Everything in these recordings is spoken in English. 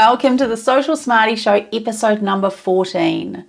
Welcome to the Social Smarty Show, episode number 14.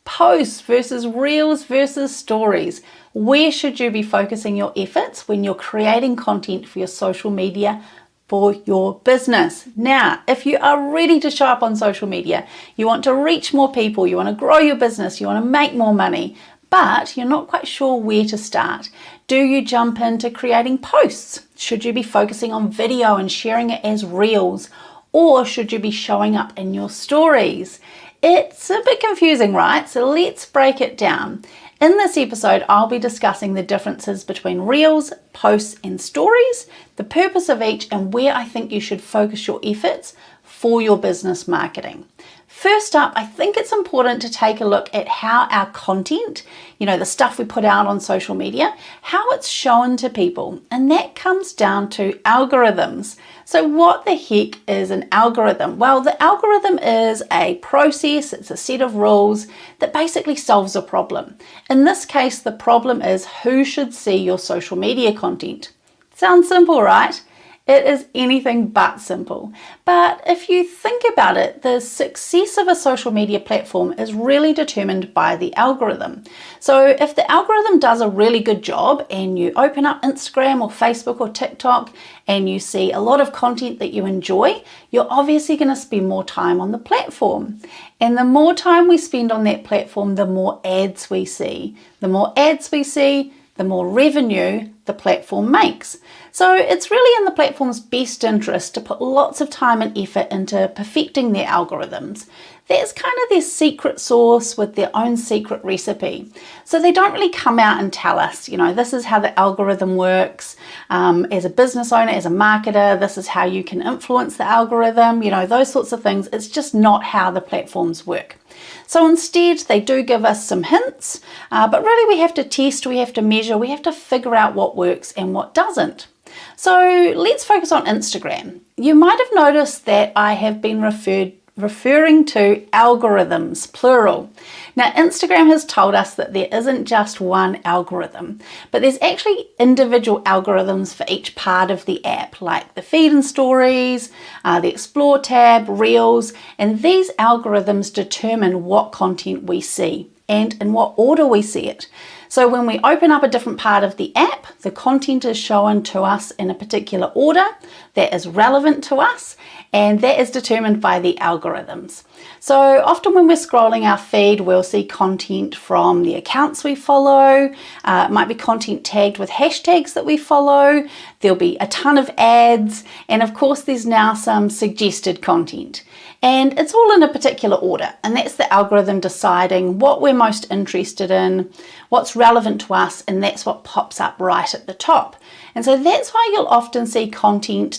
Posts versus reels versus stories. Where should you be focusing your efforts when you're creating content for your social media for your business? Now, if you are ready to show up on social media, you want to reach more people, you want to grow your business, you want to make more money, but you're not quite sure where to start. Do you jump into creating posts? Should you be focusing on video and sharing it as reels? Or should you be showing up in your stories? It's a bit confusing, right? So let's break it down. In this episode, I'll be discussing the differences between reels, posts, and stories, the purpose of each, and where I think you should focus your efforts for your business marketing. First up, I think it's important to take a look at how our content, the stuff we put out on social media, how it's shown to people. And that comes down to algorithms. So what the heck is an algorithm? Well, the algorithm is a process, it's a set of rules that basically solves a problem. In this case, the problem is who should see your social media content. Sounds simple, right? It is anything but simple. But if you think about it, the success of a social media platform is really determined by the algorithm. So if the algorithm does a really good job and you open up Instagram or Facebook or TikTok and you see a lot of content that you enjoy, you're obviously going to spend more time on the platform. And the more time we spend on that platform, the more ads we see. The more ads we see, the more revenue the platform makes. So it's really in the platform's best interest to put lots of time and effort into perfecting their algorithms. That's kind of their secret sauce with their own secret recipe. So they don't really come out and tell us, this is how the algorithm works. As a business owner, as a marketer, this is how you can influence the algorithm, those sorts of things. It's just not how the platforms work. So instead, they do give us some hints, but really we have to test, we have to measure, we have to figure out what works and what doesn't. So let's focus on Instagram. You might have noticed that I have been referring to algorithms, plural. Now, Instagram has told us that there isn't just one algorithm, but there's actually individual algorithms for each part of the app, like the feed and stories, the explore tab, reels, and these algorithms determine what content we see and in what order we see it. So when we open up a different part of the app, the content is shown to us in a particular order that is relevant to us, and that is determined by the algorithms. So often when we're scrolling our feed, we'll see content from the accounts we follow. It might be content tagged with hashtags that we follow. There'll be a ton of ads, and of course there's now some suggested content. And it's all in a particular order, and that's the algorithm deciding what we're most interested in, what's relevant to us, and that's what pops up right at the top. And so that's why you'll often see content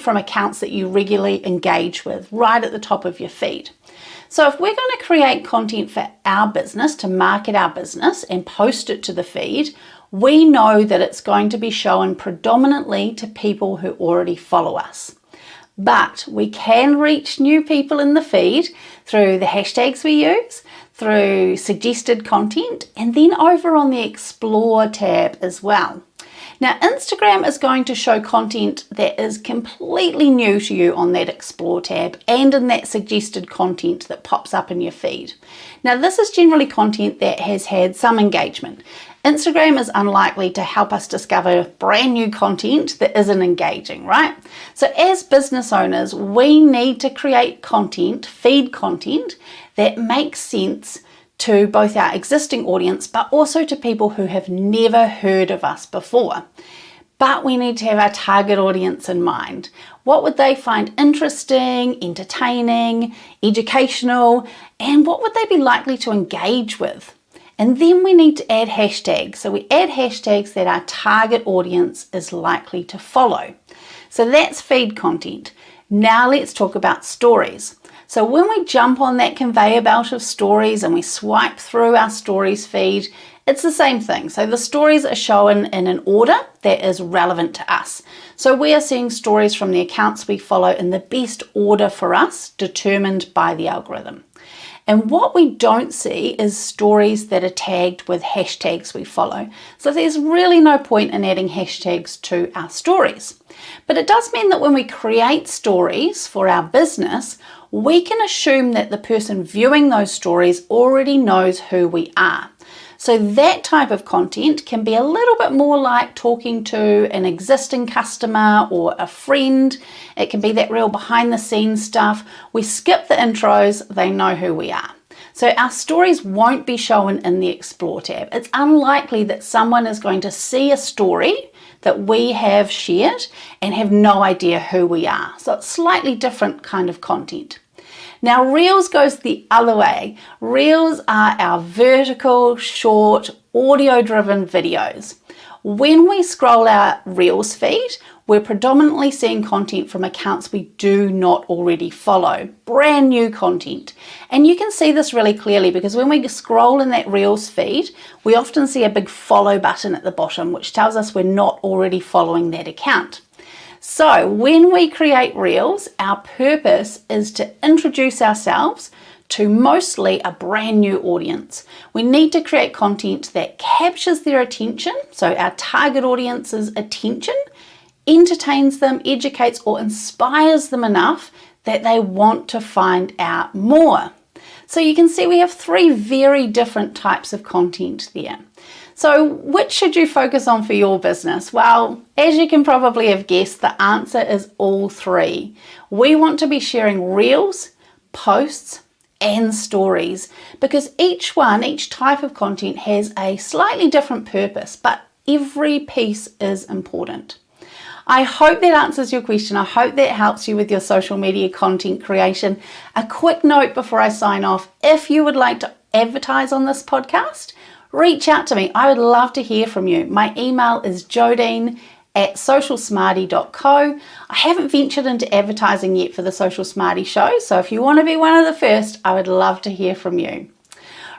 from accounts that you regularly engage with right at the top of your feed. So if we're going to create content for our business, to market our business and post it to the feed, we know that it's going to be shown predominantly to people who already follow us. But we can reach new people in the feed through the hashtags we use, through suggested content, and then over on the Explore tab as well. Now, Instagram is going to show content that is completely new to you on that Explore tab and in that suggested content that pops up in your feed. Now, this is generally content that has had some engagement. Instagram is unlikely to help us discover brand new content that isn't engaging, right? So as business owners, we need to create content, feed content that makes sense to both our existing audience, but also to people who have never heard of us before. But we need to have our target audience in mind. What would they find interesting, entertaining, educational, and what would they be likely to engage with? And then we need to add hashtags. So we add hashtags that our target audience is likely to follow. So that's feed content. Now let's talk about stories. So when we jump on that conveyor belt of stories and we swipe through our stories feed, it's the same thing. So the stories are shown in an order that is relevant to us. So we are seeing stories from the accounts we follow in the best order for us, determined by the algorithm. And what we don't see is stories that are tagged with hashtags we follow. So there's really no point in adding hashtags to our stories. But it does mean that when we create stories for our business, we can assume that the person viewing those stories already knows who we are. So that type of content can be a little bit more like talking to an existing customer or a friend. It can be that real behind the scenes stuff. We skip the intros, they know who we are. So our stories won't be shown in the Explore tab. It's unlikely that someone is going to see a story that we have shared and have no idea who we are. So it's slightly different kind of content. Now, Reels goes the other way. Reels are our vertical, short, audio-driven videos. When we scroll our Reels feed, we're predominantly seeing content from accounts we do not already follow, brand new content. And you can see this really clearly because when we scroll in that Reels feed, we often see a big follow button at the bottom, which tells us we're not already following that account. So when we create Reels, our purpose is to introduce ourselves to mostly a brand new audience. We need to create content that captures their attention, so our target audience's attention, entertains them, educates or inspires them enough that they want to find out more. So you can see we have three very different types of content there. So which should you focus on for your business? Well, as you can probably have guessed, the answer is all three. We want to be sharing Reels, posts, and stories because each type of content has a slightly different purpose, but every piece is important. I hope that answers your question. I hope that helps you with your social media content creation. A quick note before I sign off, if you would like to advertise on this podcast, reach out to me. I would love to hear from you. My email is jodine@socialsmarty.co. I haven't ventured into advertising yet for the Social Smarty Show, so if you want to be one of the first, I would love to hear from you.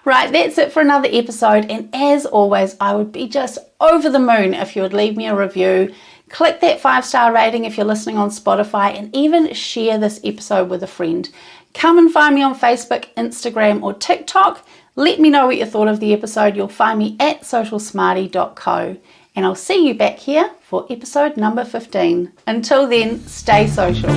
Right, that's it for another episode, and as always, I would be just over the moon if you would leave me a review. Click that 5-star rating if you're listening on Spotify, and even share this episode with a friend. Come and find me on Facebook, Instagram, or TikTok. Let me know what you thought of the episode. You'll find me at socialsmarty.co. And I'll see you back here for episode number 15. Until then, stay social.